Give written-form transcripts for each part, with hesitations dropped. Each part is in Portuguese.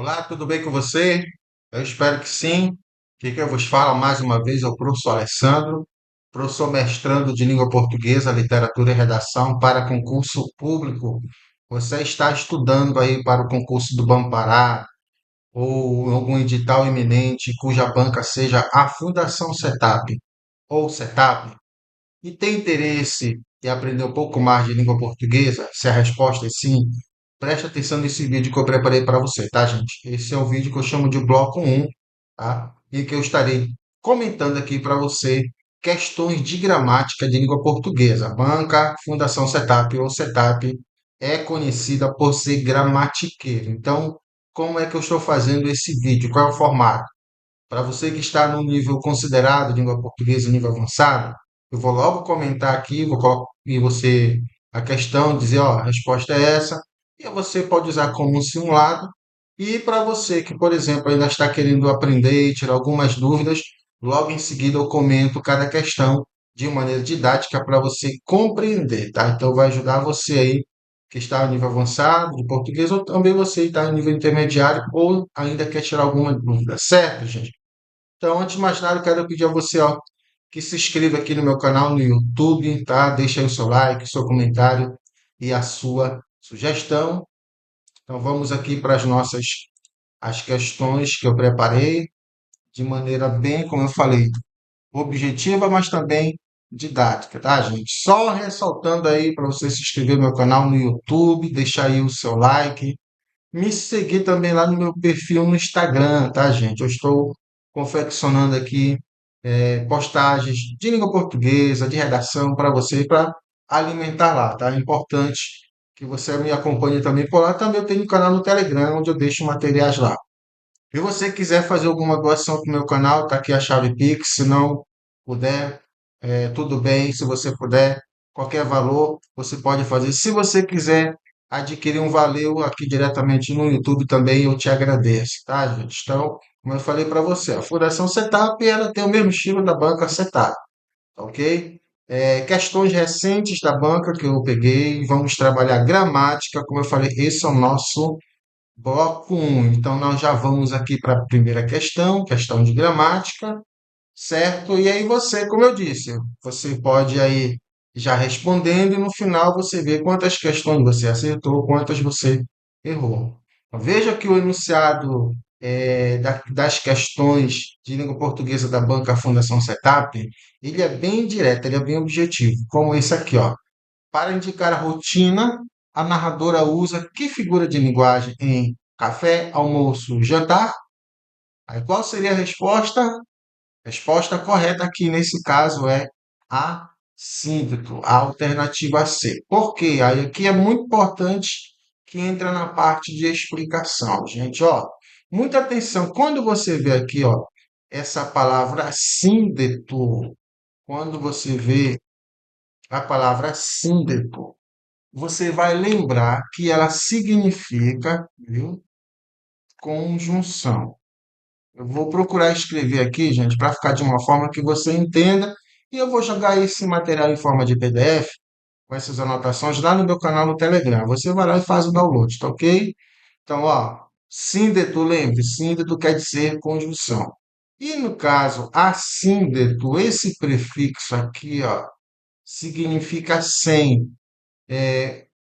Olá, tudo bem com você? Eu espero que sim. Aqui que eu vos falo mais uma vez é o professor Alessandro, professor mestrando de língua portuguesa, literatura e redação para concurso público. Você está estudando aí para o concurso do Bampará ou algum edital eminente cuja banca seja a Fundação Setap ou Setap e tem interesse em aprender um pouco mais de língua portuguesa? Se a resposta é sim, preste atenção nesse vídeo que eu preparei para você, tá, gente? Esse é o vídeo que eu chamo de bloco um, tá? E que eu estarei comentando aqui para você questões de gramática de língua portuguesa. Banca Fundação Setap ou Setap é conhecida por ser gramatiqueira. Então, como é que eu estou fazendo esse vídeo? Qual é o formato? Para você que está no nível considerado de língua portuguesa, nível avançado, eu vou logo comentar aqui, vou colocar e você a questão, dizer, ó, a resposta é essa, e você pode usar como um simulado. E para você que, por exemplo, ainda está querendo aprender e tirar algumas dúvidas, logo em seguida eu comento cada questão de maneira didática para você compreender, tá? Então vai ajudar você aí que está no nível avançado de português, ou também você que está no nível intermediário, ou ainda quer tirar alguma dúvida, certo, gente? Então, antes de mais nada, eu quero pedir a você, ó, que se inscreva aqui no meu canal no YouTube, tá? Deixa aí o seu like, o seu comentário e a sua sugestão. Então, vamos aqui para as questões que eu preparei de maneira bem, como eu falei, objetiva, mas também didática, tá, gente? Só ressaltando aí para você se inscrever no meu canal no YouTube, deixar aí o seu like, me seguir também lá no meu perfil no Instagram, tá, gente? Eu estou confeccionando aqui postagens de língua portuguesa, de redação para você, para alimentar lá, tá? É importante que você me acompanhe também por lá. Também eu tenho um canal no Telegram, onde eu deixo materiais lá. Se você quiser fazer alguma doação para o meu canal, tá aqui a chave Pix. Se não puder, tudo bem. Se você puder, qualquer valor você pode fazer. Se você quiser adquirir um valeu aqui diretamente no YouTube também, eu te agradeço, tá, gente? Então, como eu falei para você, a Fundação Setap, ela tem o mesmo estilo da banca Setap, tá ok? Questões recentes da banca que eu peguei, vamos trabalhar gramática, como eu falei, esse é o nosso bloco um. Então, nós já vamos aqui para a primeira questão, questão de gramática, certo? E aí você, como eu disse, você pode aí já respondendo e no final você vê quantas questões você acertou, quantas você errou. Então, veja que o enunciado das questões de língua portuguesa da Banca Fundação Setap, ele é bem direto, ele é bem objetivo, como esse aqui, ó. Para indicar a rotina, a narradora usa que figura de linguagem em café, almoço, jantar? Aí qual seria a resposta? A resposta correta aqui nesse caso é a síntese, a alternativa C. Por quê? Aí aqui é muito importante que entra na parte de explicação, gente, ó. Muita atenção, quando você vê aqui, ó, essa palavra síndeto, quando você vê a palavra síndeto, você vai lembrar que ela significa, viu, conjunção. Eu vou procurar escrever aqui, gente, para ficar de uma forma que você entenda, e eu vou jogar esse material em forma de PDF, com essas anotações, lá no meu canal no Telegram. Você vai lá e faz o download, tá ok? Então, ó, síndeto, lembre, síndeto quer dizer conjunção. E no caso, assíndeto, esse prefixo aqui, ó, significa sem.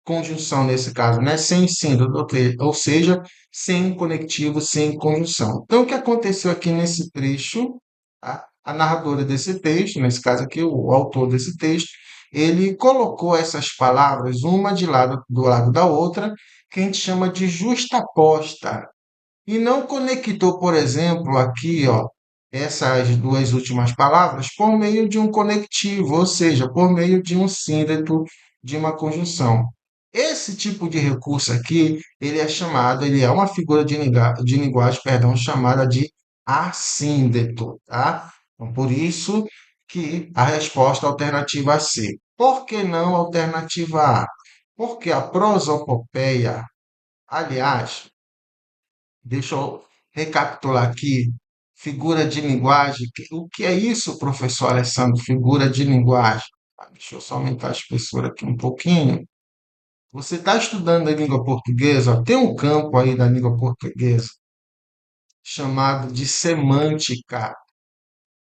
Conjunção nesse caso, né? Sem símbolo, ou seja, sem conectivo, sem conjunção. Então, o que aconteceu aqui nesse trecho, tá? A narradora desse texto, nesse caso aqui, o autor desse texto, ele colocou essas palavras uma de lado do lado da outra, que a gente chama de justaposta, e não conectou, por exemplo, aqui, ó, essas duas últimas palavras por meio de um conectivo, ou seja, por meio de um síndrome de uma conjunção. Esse tipo de recurso aqui, ele é uma figura de linguagem, perdão, chamada de assíndeto, tá? Então, por isso que a resposta alternativa é C. Por que não a alternativa A? Porque a prosopopeia, aliás, deixa eu recapitular aqui. Figura de linguagem. O que é isso, professor Alessandro? Figura de linguagem. Deixa eu só aumentar a espessura aqui um pouquinho. Você está estudando a língua portuguesa, ó, tem um campo aí da língua portuguesa chamado de semântica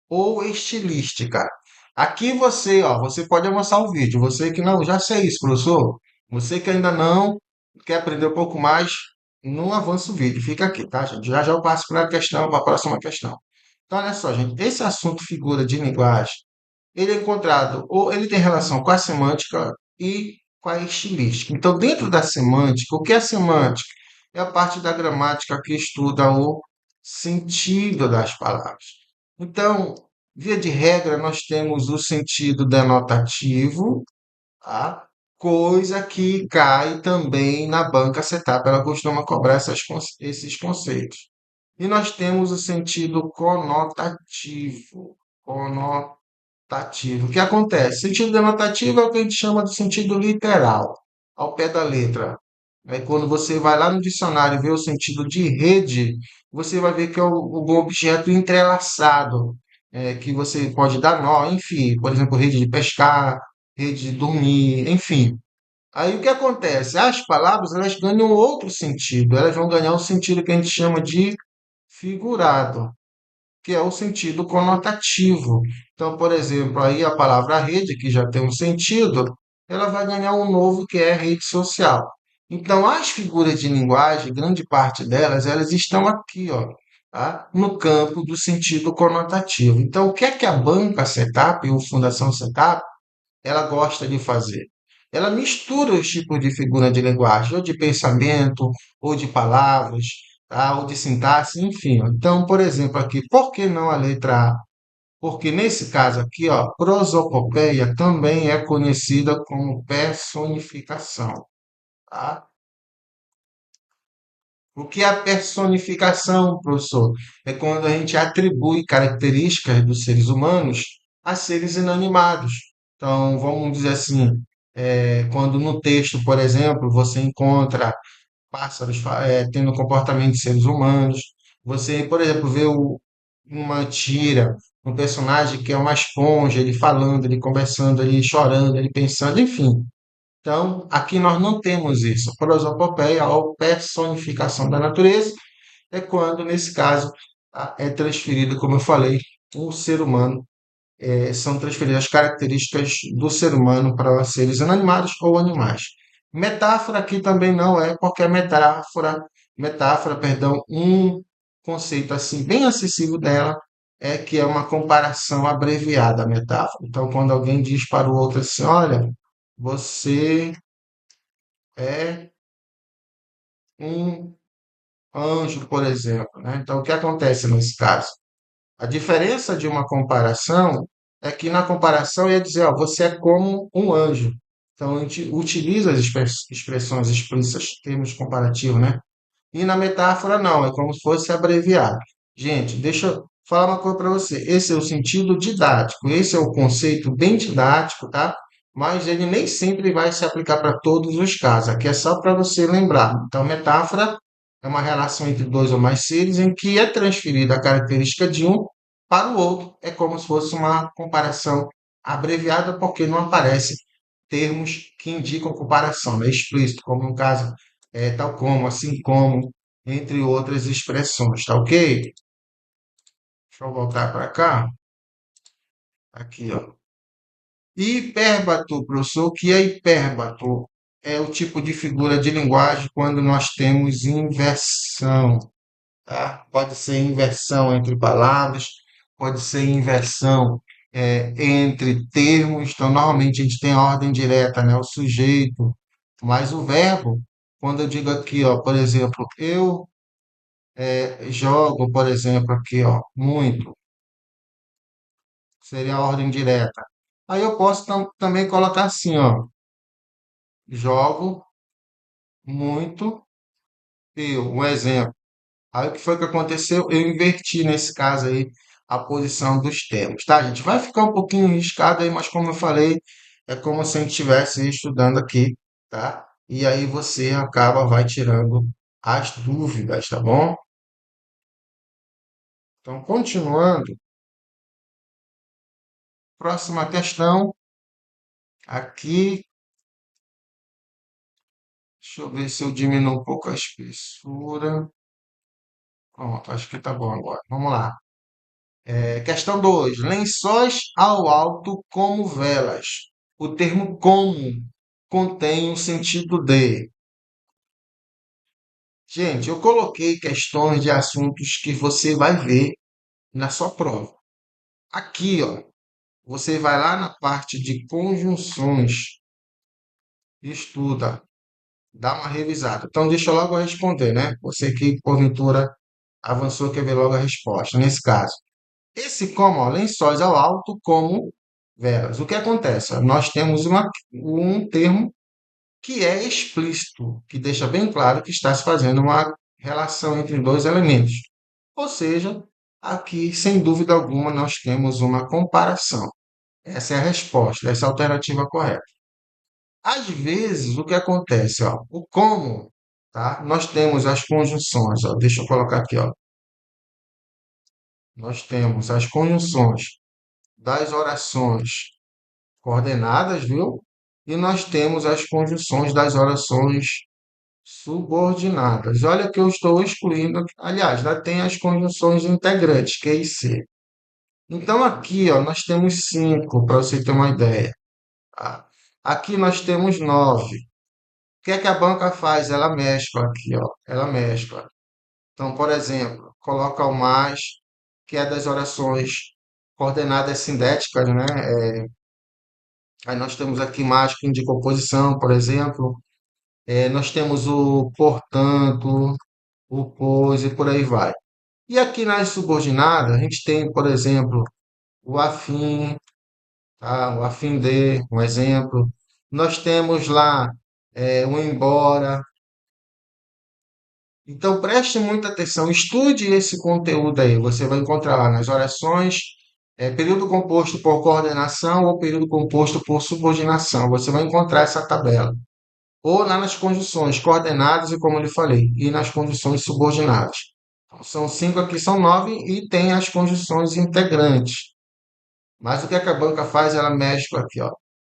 ou estilística. Aqui você, ó, você pode avançar o vídeo. Você que não, já sei isso, professor. Você que ainda não quer aprender um pouco mais, não avança o vídeo. Fica aqui, tá, gente? Já já eu passo para a questão, para a próxima questão. Então, olha só, gente. Esse assunto figura de linguagem, ele é encontrado, ou ele tem relação com a semântica e com a estilística. Então, dentro da semântica, o que é semântica? É a parte da gramática que estuda o sentido das palavras. Então, via de regra, nós temos o sentido denotativo, tá? Coisa que cai também na banca setup, ela costuma cobrar esses conceitos. E nós temos o sentido conotativo. Conotativo. O que acontece? Sentido denotativo é o que a gente chama de sentido literal, ao pé da letra. Aí, quando você vai lá no dicionário e vê o sentido de rede, você vai ver que é algum objeto entrelaçado, que você pode dar nó, enfim, por exemplo, rede de pescar, rede de dormir, enfim. Aí o que acontece? As palavras elas ganham outro sentido, elas vão ganhar o sentido que a gente chama de figurado, que é o sentido conotativo. Então, por exemplo, aí a palavra rede, que já tem um sentido, ela vai ganhar um novo que é rede social. Então, as figuras de linguagem, grande parte delas, elas estão aqui, ó, tá? No campo do sentido conotativo. Então, o que é que a banca Setup, ou Fundação Setup, ela gosta de fazer? Ela mistura os tipos de figura de linguagem, ou de pensamento, ou de palavras, tá? Ou de sintaxe, enfim. Então, por exemplo, aqui, por que não a letra A? Porque nesse caso aqui, ó, prosopopeia também é conhecida como personificação, tá? O que é a personificação, professor? É quando a gente atribui características dos seres humanos a seres inanimados. Então, vamos dizer assim, quando no texto, por exemplo, você encontra pássaros tendo comportamento de seres humanos, você, por exemplo, vê uma tira, um personagem que é uma esponja, ele falando, ele conversando, ele chorando, ele pensando, enfim. Então, aqui nós não temos isso. Prosopopeia ou personificação da natureza é quando, nesse caso, é transferido, como eu falei, o ser humano, são transferidas as características do ser humano para seres inanimados ou animais. Metáfora aqui também não é qualquer metáfora, perdão, um conceito assim bem acessível dela é que é uma comparação abreviada a metáfora. Então, quando alguém diz para o outro assim, olha, você é um anjo, por exemplo, né? Então, o que acontece nesse caso? A diferença de uma comparação é que na comparação ia dizer, ó, você é como um anjo. Então, a gente utiliza as expressões explícitas, termos comparativos, né? E na metáfora, não, é como se fosse abreviado. Gente, deixa eu falar uma coisa para você. Esse é o sentido didático, esse é o conceito bem didático, tá? Mas ele nem sempre vai se aplicar para todos os casos. Aqui é só para você lembrar. Então, metáfora é uma relação entre dois ou mais seres em que é transferida a característica de um para o outro. É como se fosse uma comparação abreviada, porque não aparece termos que indicam comparação, né? Explícito, como no caso tal como, assim como, entre outras expressões, tá ok? Deixa eu voltar para cá. Aqui, ó. Hipérbato, professor, o que é hipérbato? É o tipo de figura de linguagem quando nós temos inversão, tá? Pode ser inversão entre palavras, pode ser inversão entre termos. Então, normalmente a gente tem a ordem direta, né? O sujeito, mas o verbo, quando eu digo aqui, ó, por exemplo, eu jogo, por exemplo, aqui, ó, muito, seria a ordem direta. Aí eu posso também colocar assim, ó, jogo muito eu, um exemplo. Aí o que foi que aconteceu? Eu inverti nesse caso aí a posição dos termos, tá, gente? Vai ficar um pouquinho arriscado aí, mas como eu falei, é como se a gente estivesse estudando aqui, tá? E aí você vai tirando as dúvidas, tá bom? Então, continuando, próxima questão, aqui. Deixa eu ver se eu diminuo um pouco a espessura. Pronto, acho que tá bom agora. Vamos lá. Questão 2. Lençóis ao alto como velas. O termo como contém o sentido de. Gente, eu coloquei questões de assuntos que você vai ver na sua prova. Aqui, ó, você vai lá na parte de conjunções e estuda, dá uma revisada. Então, deixa eu logo responder, né? Você que porventura avançou, quer ver logo a resposta. Nesse caso, esse como, ó, lençóis ao alto como velas. O que acontece? Nós temos um termo que é explícito, que deixa bem claro que está se fazendo uma relação entre dois elementos. Ou seja, aqui, sem dúvida alguma, nós temos uma comparação. Essa é a resposta, essa é a alternativa correta. Às vezes, o que acontece, ó, o como, tá? Nós temos as conjunções, ó, deixa eu colocar aqui, ó. Nós temos as conjunções das orações coordenadas, viu? E nós temos as conjunções das orações subordinadas. Olha que eu estou excluindo, aliás, já tem as conjunções integrantes, Q e C. Então aqui, ó, nós temos cinco, para você ter uma ideia. Tá? Aqui nós temos nove. O que é que a banca faz? Ela mescla aqui, ó. Ela mescla. Então, por exemplo, coloca o mais, que é das orações coordenadas sindéticas, né? Aí nós temos aqui mais que indica oposição, por exemplo. Nós temos o portanto, o pois e por aí vai. E aqui nas subordinadas, a gente tem, por exemplo, o afim, tá? O afim de, um exemplo. Nós temos lá o embora. Então preste muita atenção, estude esse conteúdo aí. Você vai encontrar lá nas orações, período composto por coordenação ou período composto por subordinação. Você vai encontrar essa tabela. Ou lá nas conjunções coordenadas, e como eu lhe falei, e nas conjunções subordinadas. Então, são cinco aqui, são nove, e tem as conjunções integrantes. Mas o que é que a banca faz? Ela mexe aqui, ó.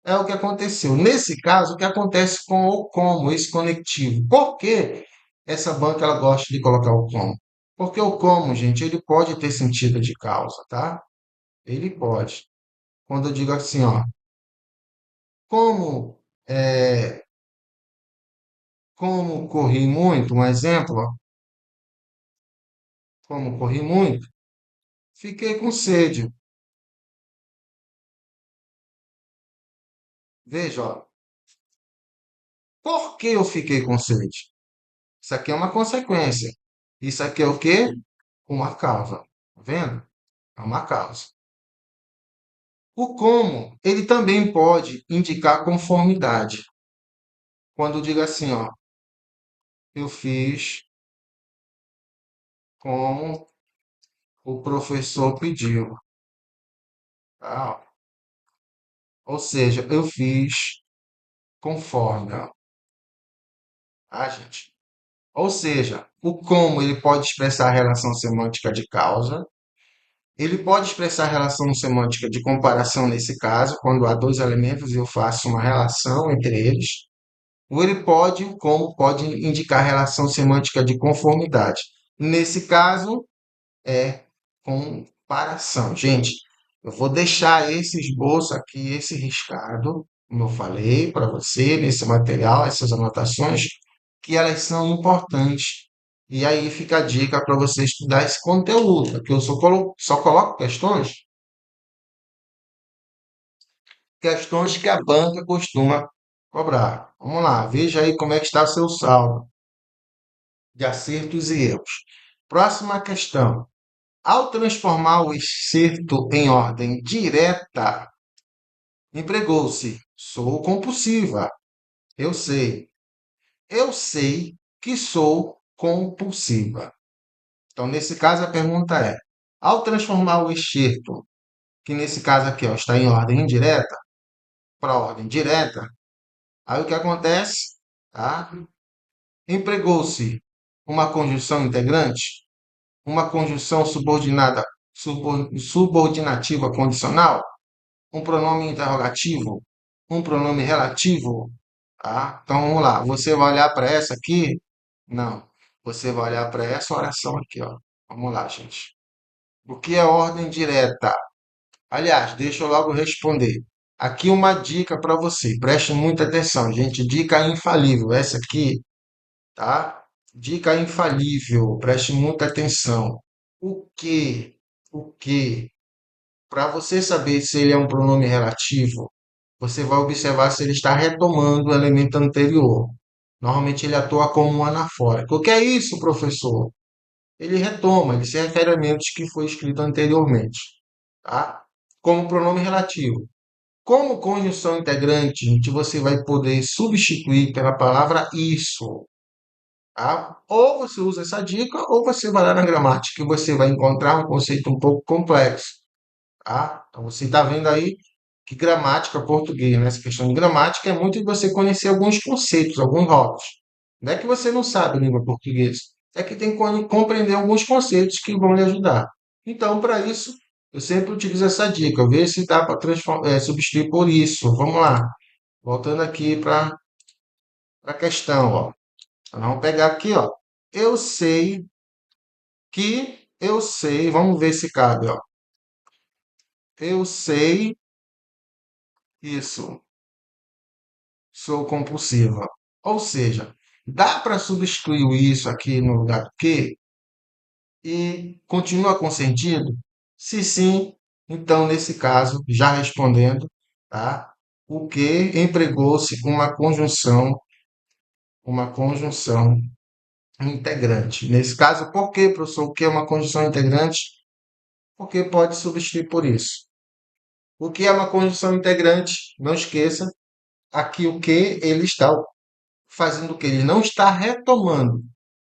É o que aconteceu. Nesse caso, o que acontece com o como, esse conectivo? Por que essa banca ela gosta de colocar o como? Porque o como, gente, ele pode ter sentido de causa, tá? Ele pode. Quando eu digo assim, ó, como, é, como corri muito, um exemplo, ó, como corri muito, fiquei com sede. Veja, ó, por que eu fiquei com sede? Isso aqui é uma consequência. Isso aqui é o quê? Uma causa. Tá vendo? É uma causa. O como, ele também pode indicar conformidade. Quando diga assim, ó, eu fiz como o professor pediu, tá? Ou seja, eu fiz conforme, ó, tá, gente? Ou seja, o como ele pode expressar a relação semântica de causa, ele pode expressar a relação semântica de comparação nesse caso, quando há dois elementos e eu faço uma relação entre eles. Ou ele pode, como pode indicar relação semântica de conformidade. Nesse caso, é comparação. Gente, eu vou deixar esse esboço aqui, esse riscado, como eu falei para você, nesse material, essas anotações, que elas são importantes. E aí fica a dica para você estudar esse conteúdo, que eu só coloco questões que a banca costuma cobrar. Vamos lá, veja aí como é que está seu saldo de acertos e erros. Próxima questão. Ao transformar o excerto em ordem direta, empregou-se sou compulsiva. Eu sei. Eu sei que sou compulsiva. Então, nesse caso, a pergunta é: ao transformar o excerto, que nesse caso aqui ó, está em ordem indireta, para ordem direta, aí o que acontece? Tá? Empregou-se uma conjunção integrante, uma conjunção subordinada, subordinativa condicional, um pronome interrogativo, um pronome relativo, tá? Então vamos lá, você vai olhar para essa aqui? Não. Você vai olhar para essa oração aqui, ó. Vamos lá, gente. O que é ordem direta? Aliás, deixa eu logo responder. Aqui uma dica para você. Preste muita atenção, gente. Dica infalível. Essa aqui, tá? Dica infalível. Preste muita atenção. O que? O que? Para você saber se ele é um pronome relativo, você vai observar se ele está retomando o elemento anterior. Normalmente ele atua como um anafórico. O que é isso, professor? Ele retoma, ele se refere a elementos que foi escrito anteriormente, tá? Como pronome relativo. Como conjunção integrante, gente, você vai poder substituir pela palavra isso, tá? Ou você usa essa dica, ou você vai lá na gramática e você vai encontrar um conceito um pouco complexo, tá? Então você está vendo aí que gramática portuguesa, né? Essa questão de gramática é muito de você conhecer alguns conceitos, alguns rótulos. Não é que você não sabe língua portuguesa, é que tem que compreender alguns conceitos que vão lhe ajudar. Então, para isso, eu sempre utilizo essa dica, ver se dá para substituir por isso. Vamos lá. Voltando aqui para a questão, ó. Então, vamos pegar aqui, ó. Eu sei eu sei, vamos ver se cabe, ó. Eu sei isso. Sou compulsiva. Ou seja, dá para substituir o isso aqui no lugar do que e continua com sentido? Se sim, então nesse caso, já respondendo, tá? O que empregou-se uma conjunção integrante. Nesse caso, por que, professor, o que é uma conjunção integrante? Porque pode substituir por isso. O que é uma conjunção integrante? Não esqueça, aqui o que ele está fazendo o que? Ele não está retomando.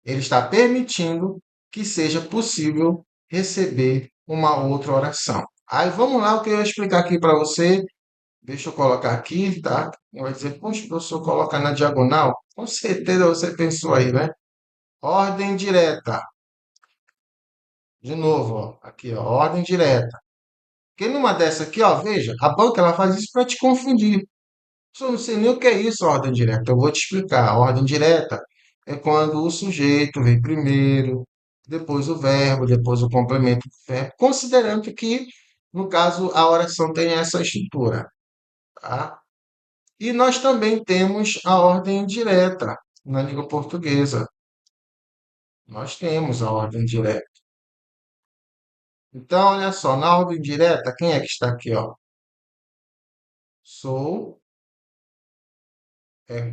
Ele está permitindo que seja possível receber uma outra oração. Aí vamos lá, o que eu ia explicar aqui para você. Deixa eu colocar aqui, tá? Vai dizer, poxa, professor, coloca na diagonal. Com certeza você pensou aí, né? Ordem direta. De novo, ó, aqui, ó, ordem direta. Porque numa dessa aqui, ó, veja, a banca ela faz isso para te confundir. Só não sei nem o que é isso, ordem direta. Eu vou te explicar. A ordem direta é quando o sujeito vem primeiro, depois o verbo, depois o complemento do verbo, considerando que, no caso, a oração tem essa estrutura, tá? E nós também temos a ordem direta na língua portuguesa. Nós temos a ordem direta. Então, olha só, na ordem direta, quem é que está aqui, ó? Sou, é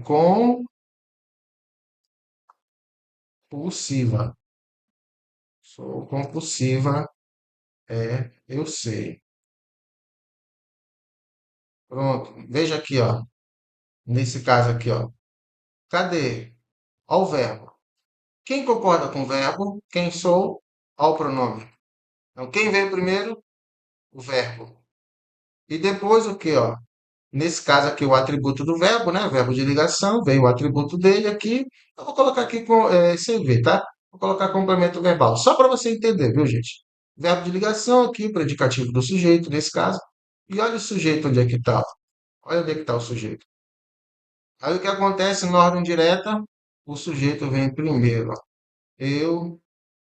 compulsiva. Sou compulsiva. Eu sei. Pronto. Veja aqui, ó. Nesse caso aqui, ó. Cadê? Ó o verbo. Quem concorda com o verbo? Quem sou? Ó o pronome. Então, quem veio primeiro? O verbo. E depois o que, ó? Nesse caso aqui, o atributo do verbo, né? Verbo de ligação, veio o atributo dele aqui. Eu vou colocar aqui com CV, tá? Vou colocar complemento verbal, só para você entender, viu, gente? Verbo de ligação aqui, predicativo do sujeito, nesse caso. E olha o sujeito onde é que está. Olha onde é que está o sujeito. Aí o que acontece na ordem direta? O sujeito vem primeiro. Ó. Eu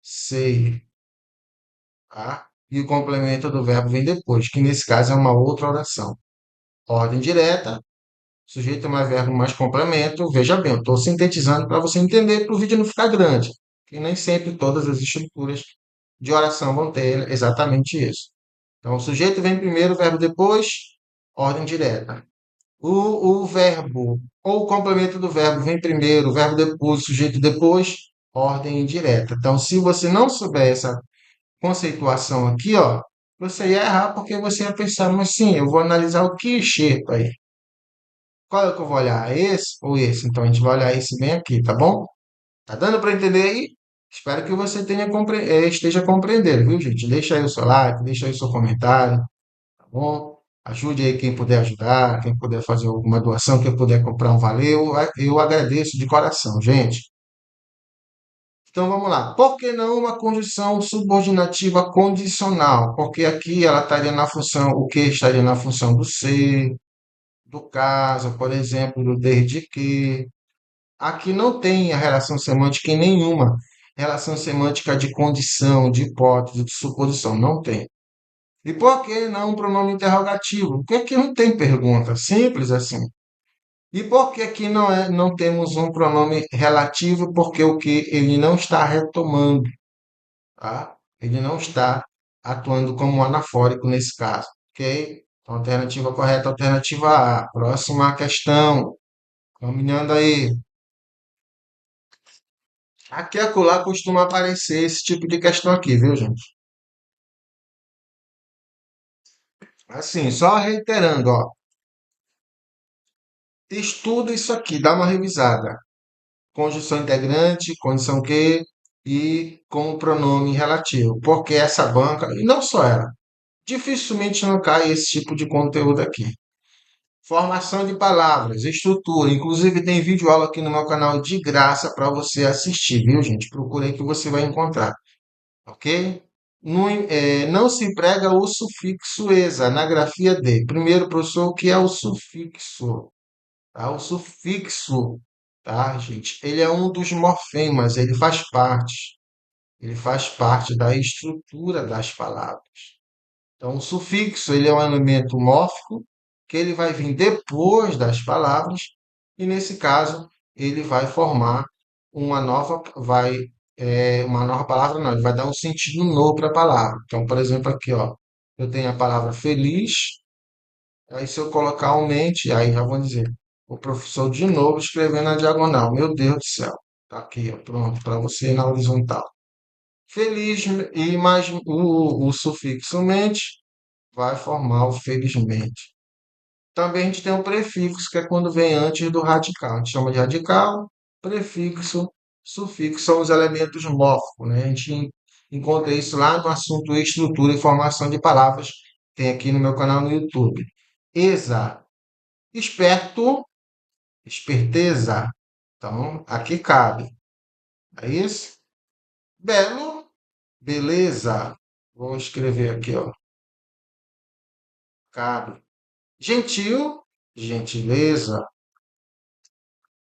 sei, tá? E o complemento do verbo vem depois, que nesse caso é uma outra oração. Ordem direta, sujeito mais verbo mais complemento. Veja bem, eu estou sintetizando para você entender, para o vídeo não ficar grande. Que nem sempre todas as estruturas de oração vão ter exatamente isso. Então, o sujeito vem primeiro, o verbo depois, ordem direta. O verbo ou o complemento do verbo vem primeiro, o verbo depois, o sujeito depois, ordem indireta. Então, se você não souber essa conceituação aqui, ó, você ia errar porque você ia pensar, mas sim, eu vou analisar o que enxerto aí. Qual é que eu vou olhar? Esse ou esse? Então, a gente vai olhar esse bem aqui, tá bom? Tá dando para entender aí? Espero que você esteja compreendendo, viu, gente? Deixa aí o seu like, deixa aí o seu comentário, tá bom? Ajude aí quem puder ajudar, quem puder fazer alguma doação, quem puder comprar um valeu, eu agradeço de coração, gente. Então vamos lá. Por que não uma conjunção subordinativa condicional? Porque aqui ela estaria na função, o que estaria na função do ser, do caso, por exemplo, do desde que. Aqui não tem a relação semântica em nenhuma. relação semântica de condição, de hipótese, de suposição. Não tem. E por que não um pronome interrogativo? Porque aqui não tem pergunta, simples assim. E por que que não temos um pronome relativo? Porque o que ele não está retomando, tá? Ele não está atuando como um anafórico nesse caso, ok? Então, alternativa correta, alternativa A. Próxima questão. Caminhando aí. Aqui e acolá costuma aparecer esse tipo de questão aqui, viu, gente? Assim, só reiterando, ó. Estuda isso aqui, dá uma revisada. Conjunção integrante, condição que e com o pronome relativo. Porque essa banca, e não só ela, dificilmente não cai esse tipo de conteúdo aqui. Formação de palavras, estrutura. Inclusive tem vídeo aula aqui no meu canal de graça para você assistir, viu, gente? Procure aí que você vai encontrar, ok? Não se emprega o sufixo esa na grafia de. Primeiro, professor, o que é o sufixo? Tá? O sufixo, tá, gente? Ele é um dos morfemas, ele faz parte. Ele faz parte da estrutura das palavras. Então, o sufixo, ele é um elemento mórfico que ele vai vir depois das palavras e, nesse caso, ele vai formar uma nova palavra, não, ele vai dar um sentido novo para a palavra. Então, por exemplo, aqui, ó, eu tenho a palavra feliz, aí se eu colocar aumente, aí já vou dizer, o professor de novo escrevendo na diagonal. Meu Deus do céu. Tá aqui, ó, pronto, para você ir na horizontal. Feliz e mais o sufixo mente vai formar o felizmente. Também a gente tem o prefixo, que é quando vem antes do radical. A gente chama de radical, prefixo, sufixo, são os elementos mórficos, né? A gente encontra isso lá no assunto estrutura e formação de palavras, tem aqui no meu canal no YouTube. Exa, esperto, esperteza. Então, aqui cabe. É isso? Belo, beleza. Vou escrever aqui, ó. Cabe. Gentil, gentileza.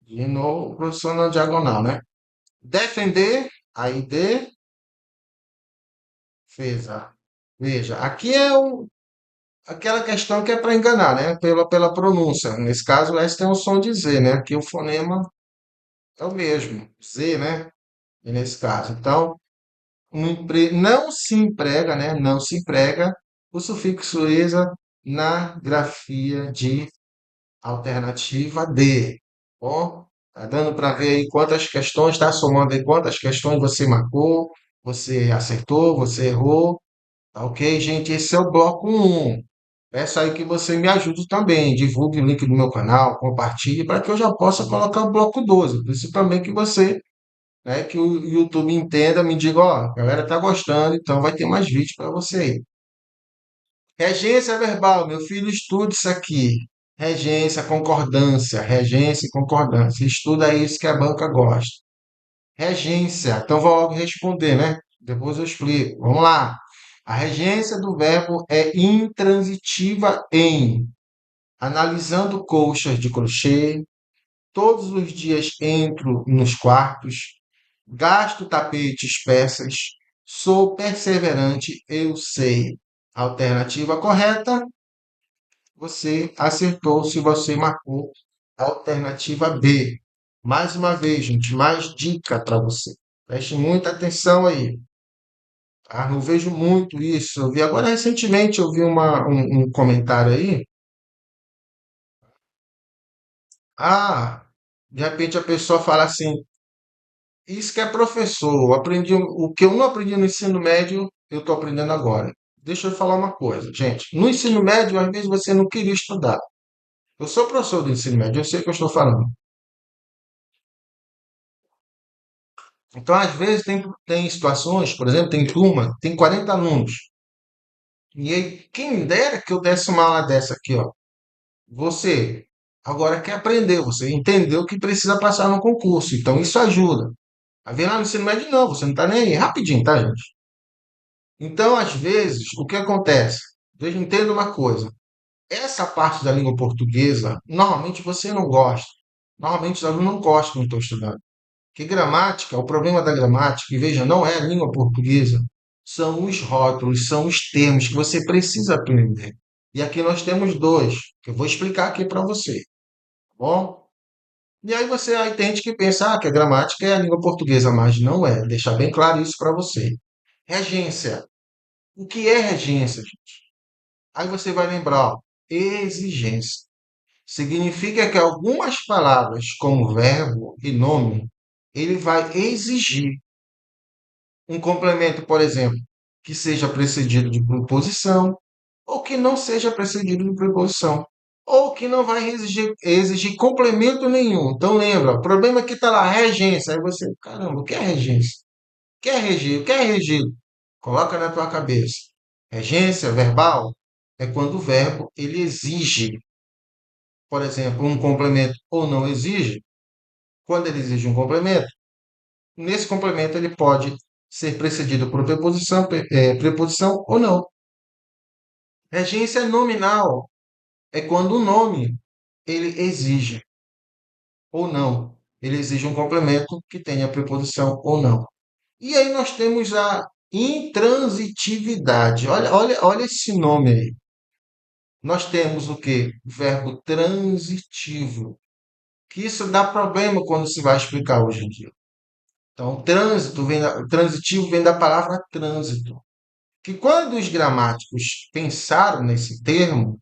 De novo, o professor na diagonal, né? Defender, aí defesa. Veja, aqui é aquela questão que é para enganar, né? Pela pronúncia. Nesse caso, S tem o som de Z, né? Aqui o fonema é o mesmo, Z, né? E nesse caso. Então, não se emprega, né? Não se emprega o sufixo esa na grafia de alternativa D. Bom, tá dando para ver aí quantas questões, tá somando aí quantas questões você marcou, você acertou, você errou. Tá ok, gente? Esse é o bloco um. Peço aí que você me ajude também. Divulgue o link do meu canal, compartilhe para que eu já possa colocar o bloco 12. Preciso também que você, né, que o YouTube entenda, me diga, ó, a galera tá gostando, então vai ter mais vídeo para você aí. Regência verbal, meu filho, estuda isso aqui. Regência e concordância. Estuda isso que a banca gosta. Regência, então vou logo responder, né? Depois eu explico. Vamos lá. A regência do verbo é intransitiva em analisando colchas de crochê, todos os dias entro nos quartos, gasto tapetes, peças, sou perseverante, eu sei. Alternativa correta, você acertou se você marcou a alternativa B. Mais uma vez, gente, mais dica para você. Preste muita atenção aí. Tá? Não vejo muito isso. Eu vi agora recentemente, eu vi um comentário aí. Ah, de repente a pessoa fala assim, isso que é professor, eu aprendi o que eu não aprendi no ensino médio, eu estou aprendendo agora. Deixa eu falar uma coisa, gente. No ensino médio, às vezes você não queria estudar. Eu sou professor do ensino médio, eu sei o que eu estou falando. Então, às vezes, tem situações, por exemplo, tem turma, tem 40 alunos. E aí, quem dera que eu desse uma aula dessa aqui, ó. Você agora quer aprender, você entendeu que precisa passar no concurso. Então, isso ajuda. A ver lá no ensino médio, não, você não tá nem aí. Rapidinho, tá, gente? Então, às vezes, o que acontece? Veja, entenda uma coisa. Essa parte da língua portuguesa, normalmente você não gosta. Normalmente os alunos não gostam quando estão estudando. Que gramática, o problema da gramática, e veja, não é a língua portuguesa, são os rótulos, são os termos que você precisa aprender. E aqui nós temos dois, que eu vou explicar aqui para você, tá bom? E aí você aí tem gente que pensa que a gramática é a língua portuguesa, mas não é. Deixar bem claro isso para você. Regência. O que é regência, gente? Aí você vai lembrar, ó, exigência. Significa que algumas palavras, como verbo e nome, ele vai exigir um complemento, por exemplo, que seja precedido de preposição, ou que não seja precedido de preposição, ou que não vai exigir complemento nenhum. Então lembra, o problema é que está lá, regência. Aí você, caramba, o que é regência? O que é regir? O que é regido? Coloca na tua cabeça. Regência verbal é quando o verbo ele exige, por exemplo, um complemento ou não exige. Quando ele exige um complemento, nesse complemento ele pode ser precedido por preposição, preposição ou não. Regência nominal é quando o nome ele exige ou não. Ele exige um complemento que tenha preposição ou não. E aí nós temos a intransitividade. Olha esse nome aí. Nós temos o quê? Verbo transitivo. Que isso dá problema quando se vai explicar hoje em dia. Então, transitivo vem da palavra trânsito. Que quando os gramáticos pensaram nesse termo,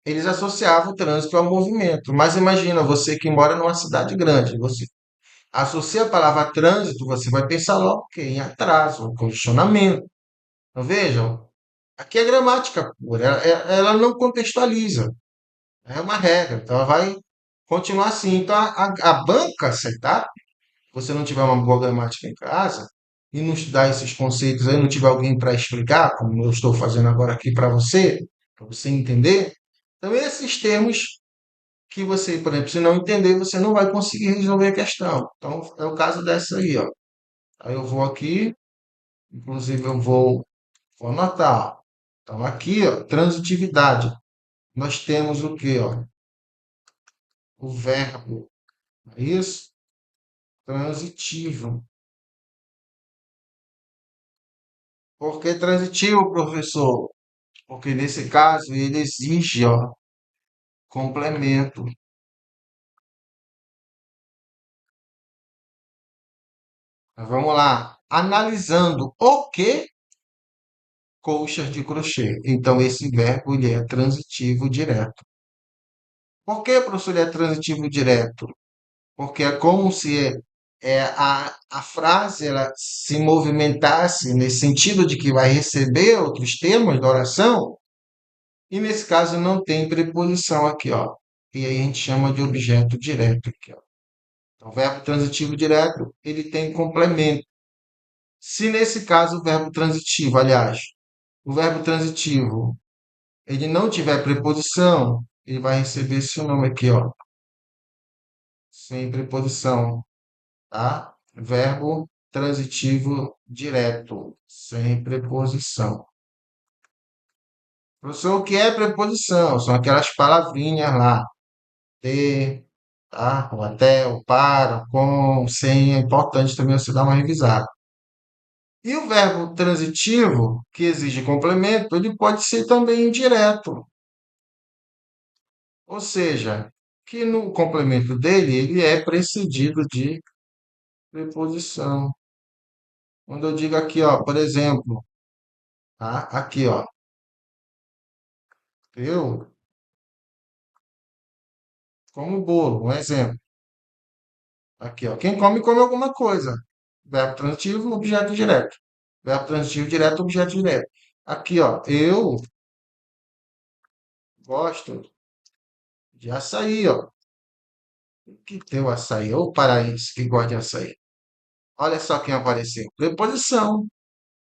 eles associavam o trânsito ao movimento. Mas imagina, você que mora numa cidade grande, você associa a palavra trânsito, você vai pensar logo o quê? Em atraso, congestionamento. Então, vejam, aqui é gramática pura, ela não contextualiza, é uma regra, então ela vai continuar assim. Então, a banca setup, se você não tiver uma boa gramática em casa, e não estudar esses conceitos aí, não tiver alguém para explicar, como eu estou fazendo agora aqui para você entender, então esses termos que você, por exemplo, se não entender, você não vai conseguir resolver a questão. Então, é o caso dessa aí, ó. Aí eu vou aqui, inclusive vou anotar. Ó. Então, aqui, ó, transitividade. Nós temos o quê, ó? O verbo, não é isso? Transitivo. Por que transitivo, professor? Porque nesse caso ele exige, ó, complemento. Mas vamos lá. Analisando o que? Colchas de crochê. Então, esse verbo ele é transitivo direto. Por que, professor, ele é transitivo direto? Porque é como se a frase ela se movimentasse nesse sentido de que vai receber outros termos da oração, e nesse caso não tem preposição aqui, ó. E aí a gente chama de objeto direto aqui, ó. Então, o verbo transitivo direto, ele tem complemento. Se nesse caso o verbo transitivo, aliás, o verbo transitivo, ele não tiver preposição, ele vai receber esse nome aqui, ó, sem preposição, tá? Verbo transitivo direto, sem preposição. Professor, o que é preposição? São aquelas palavrinhas lá. De, tá? O até, o para, o com, sem. É importante também você dar uma revisada. E o verbo transitivo, que exige complemento, ele pode ser também indireto. Ou seja, que no complemento dele, ele é precedido de preposição. Quando eu digo aqui, ó, por exemplo, tá? Aqui, ó, eu como bolo, um exemplo. Aqui, ó, quem come, come alguma coisa. Verbo transitivo, objeto direto. Verbo transitivo direto, objeto direto. Aqui, ó, eu gosto de açaí, ó. O que tem o açaí? Ô paraense que gosta de açaí. Olha só quem apareceu. Preposição,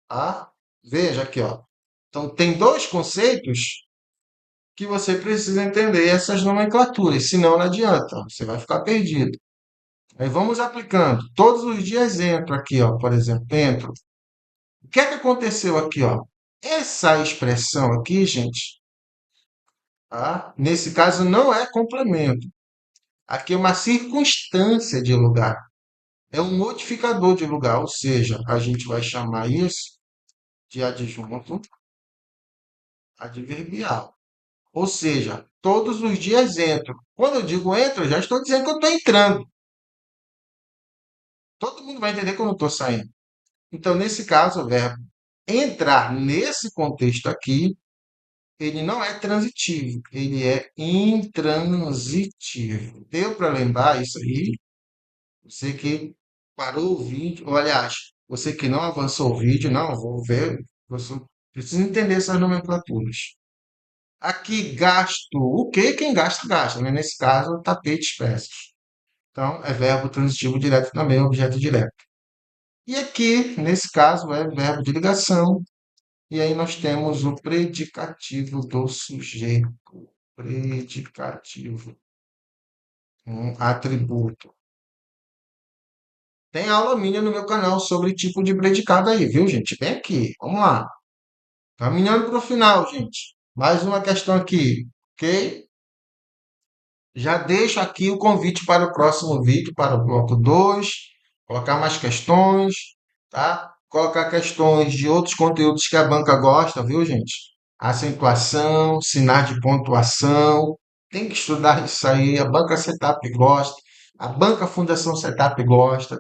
tá? Veja aqui, ó. Então, tem dois conceitos que você precisa entender essas nomenclaturas, senão não adianta, você vai ficar perdido. Aí vamos aplicando. Todos os dias entro aqui, ó, por exemplo, entro. O que é que aconteceu aqui, ó? Essa expressão aqui, gente, tá? Nesse caso não é complemento. Aqui é uma circunstância de lugar. é um modificador de lugar, ou seja, a gente vai chamar isso de adjunto adverbial. Ou seja, todos os dias entro. Quando eu digo entro, eu já estou dizendo que eu estou entrando. Todo mundo vai entender que eu não estou saindo. Então, nesse caso, o verbo entrar nesse contexto aqui, ele não é transitivo, ele é intransitivo. Deu para lembrar isso aí? Você que parou o vídeo, ou aliás, você que não avançou o vídeo, não, vou ver, você precisa entender essas nomenclaturas. Aqui, gasto, o que quem gasta, gasta, né? Nesse caso, tapetes, peças. Então, é verbo transitivo direto também, objeto direto. E aqui, nesse caso, é verbo de ligação. E aí nós temos o predicativo do sujeito. Predicativo, um atributo. Tem aula minha no meu canal sobre tipo de predicado aí, viu, gente? Vem aqui, vamos lá. Caminhando para o final, gente. Mais uma questão aqui, ok? Já deixo aqui o convite para o próximo vídeo, para o bloco 2, colocar mais questões, tá? Colocar questões de outros conteúdos que a banca gosta, viu, gente? Acentuação, sinais de pontuação, tem que estudar isso aí. A banca Setup gosta, a banca Fundação Setup gosta,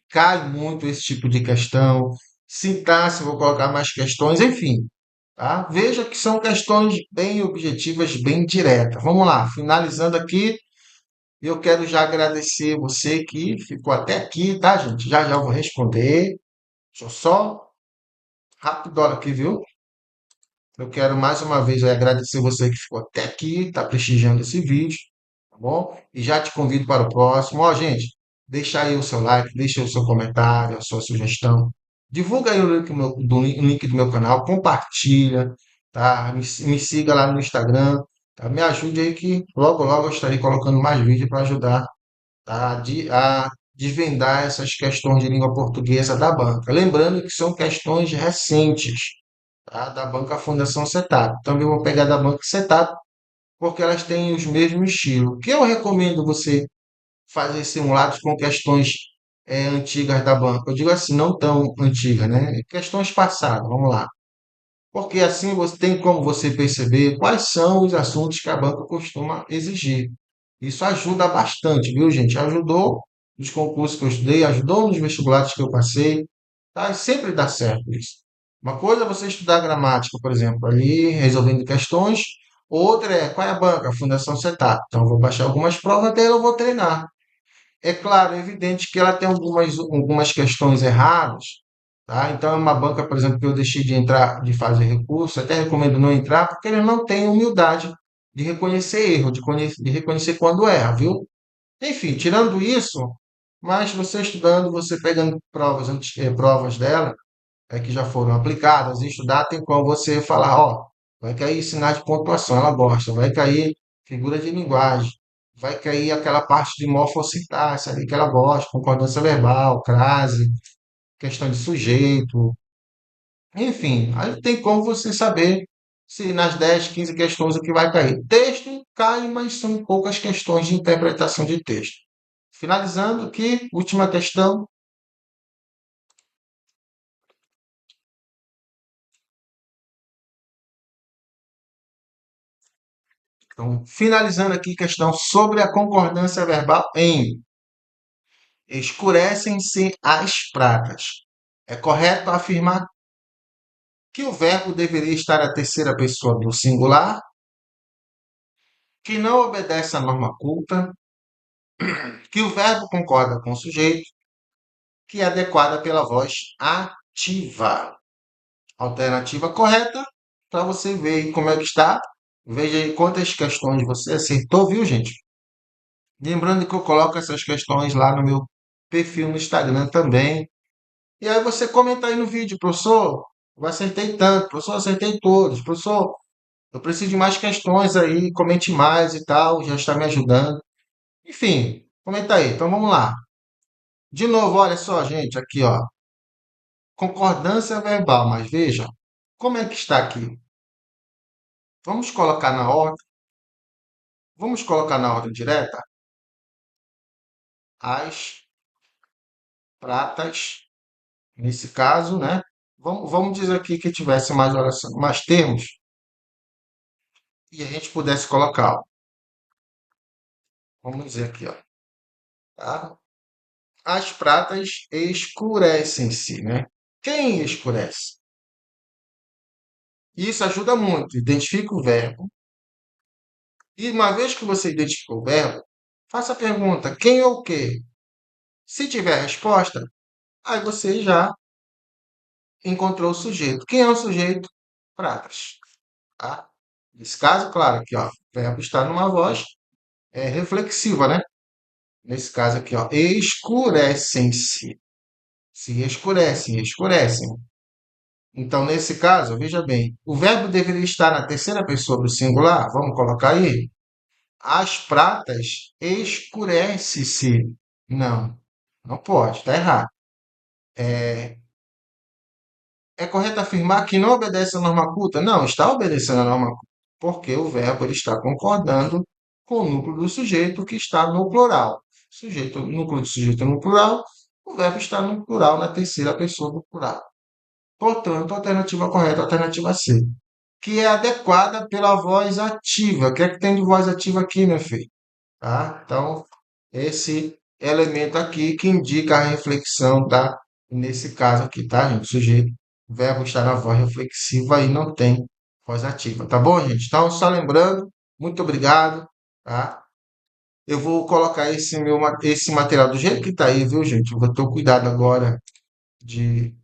cai muito esse tipo de questão. Sintaxe, vou colocar mais questões, enfim, tá? Veja que são questões bem objetivas, bem diretas. Vamos lá, finalizando aqui. Eu quero já agradecer você que ficou até aqui, tá, gente? Já já eu vou responder. Deixa eu só rápido aqui, viu? Eu quero mais uma vez aí agradecer você que ficou até aqui, tá prestigiando esse vídeo, tá bom? E já te convido para o próximo. Ó, gente, deixa aí o seu like, deixa aí o seu comentário, a sua sugestão. Divulga aí o link do meu canal, compartilha, tá? Me siga lá no Instagram, tá? Me ajude aí que logo, logo eu estarei colocando mais vídeos para ajudar a desvendar essas questões de língua portuguesa da banca. Lembrando que são questões recentes, tá? Da banca Fundação Setup. Também vou pegar da banca Setup, porque elas têm os mesmos estilos. O que eu recomendo você fazer simulados com questões antigas da banca? Eu digo assim, não tão antigas, né? Questões passadas, vamos lá. Porque assim você tem como você perceber quais são os assuntos que a banca costuma exigir. Isso ajuda bastante, viu, gente? Ajudou nos concursos que eu estudei, ajudou nos vestibulares que eu passei, tá? E sempre dá certo isso. Uma coisa é você estudar gramática, por exemplo, ali resolvendo questões. Outra é qual é a banca? A Fundação Setup. Então, eu vou baixar algumas provas dela, eu vou treinar. É claro, é evidente que ela tem algumas questões erradas, tá? Então, é uma banca, por exemplo, que eu deixei de entrar, de fazer recurso, até recomendo não entrar, porque ele não tem humildade de reconhecer erro, de reconhecer quando erra, viu? Enfim, tirando isso, mas você estudando, você pegando provas, provas dela, que já foram aplicadas, e estudar, tem como você falar, ó, vai cair sinais de pontuação, ela gosta, vai cair figura de linguagem, vai cair aquela parte de morfossintaxe ali que ela gosta, concordância verbal, crase, questão de sujeito, enfim, aí tem como você saber se nas 10, 15 questões o que vai cair. Texto cai, mas são poucas questões de interpretação de texto. Finalizando aqui, última questão. Então, finalizando aqui, questão sobre a concordância verbal em escurecem-se as pratas. É correto afirmar que o verbo deveria estar à terceira pessoa do singular, que não obedece à norma culta, que o verbo concorda com o sujeito, que é adequada pela voz ativa. Alternativa correta, para você ver aí como é que está. Veja aí quantas questões você acertou, viu, gente? Lembrando que eu coloco essas questões lá no meu perfil no Instagram também. E aí você comenta aí no vídeo, professor, eu acertei tanto, professor, eu acertei todos, professor, eu preciso de mais questões aí, comente mais e tal, já está me ajudando. Enfim, comenta aí. Então vamos lá. De novo, olha só, gente, aqui, ó. Concordância verbal, mas veja, como é que está aqui? Vamos colocar na ordem, vamos colocar na ordem direta as pratas, nesse caso, né? Vamos dizer aqui que tivesse mais oração, mais termos e a gente pudesse colocar, ó. Vamos dizer aqui, ó, tá? As pratas escurecem-se, né? Quem escurece? Isso ajuda muito. Identifica o verbo. E uma vez que você identificou o verbo, faça a pergunta: quem ou o quê? Se tiver resposta, aí você já encontrou o sujeito. Quem é o sujeito? Pratas. Tá? Nesse caso, claro, aqui, ó, o verbo está numa voz reflexiva, né? Nesse caso aqui, ó, escurecem-se. Se escurecem, escurecem. Então, nesse caso, veja bem, o verbo deveria estar na terceira pessoa do singular. Vamos colocar aí? As pratas escurece-se. Não, não pode, está errado. É correto afirmar que não obedece à norma culta? Não, está obedecendo à norma culta, porque o verbo ele está concordando com o núcleo do sujeito que está no plural. Sujeito, núcleo do sujeito no plural, o verbo está no plural, na terceira pessoa do plural. Portanto, a alternativa correta é a alternativa C, que é adequada pela voz ativa. O que é que tem de voz ativa aqui, meu filho? Tá? Então, esse elemento aqui que indica a reflexão, tá? Nesse caso aqui, tá, gente? O sujeito, o verbo está na voz reflexiva e não tem voz ativa, tá bom, gente? Então, só lembrando, muito obrigado, tá? Eu vou colocar esse material do jeito que tá aí, viu, gente? Eu vou ter cuidado agora de...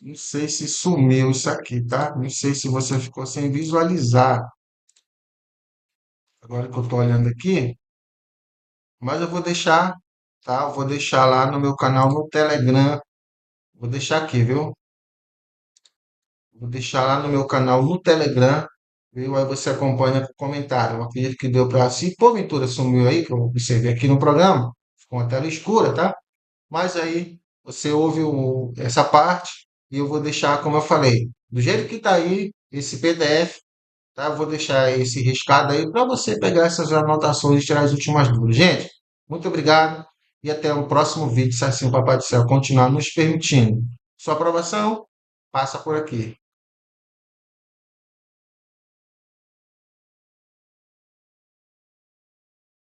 Não sei se sumiu isso aqui, tá? Não sei se você ficou sem visualizar. Agora que eu tô olhando aqui, mas eu vou deixar, tá? Eu vou deixar lá no meu canal no Telegram. Vou deixar aqui, viu? Vou deixar lá no meu canal no Telegram, viu? Aí você acompanha com comentário. Eu acredito que deu para. Se porventura sumiu aí, que eu observei aqui no programa, ficou uma tela escura, tá? Mas aí você ouve essa parte e eu vou deixar, como eu falei, do jeito que tá aí, esse PDF, tá? Eu vou deixar esse riscado aí para você pegar essas anotações e tirar as últimas dúvidas. Gente, muito obrigado e até o próximo vídeo, se assim o Papai do Céu continuar nos permitindo. Sua aprovação, passa por aqui.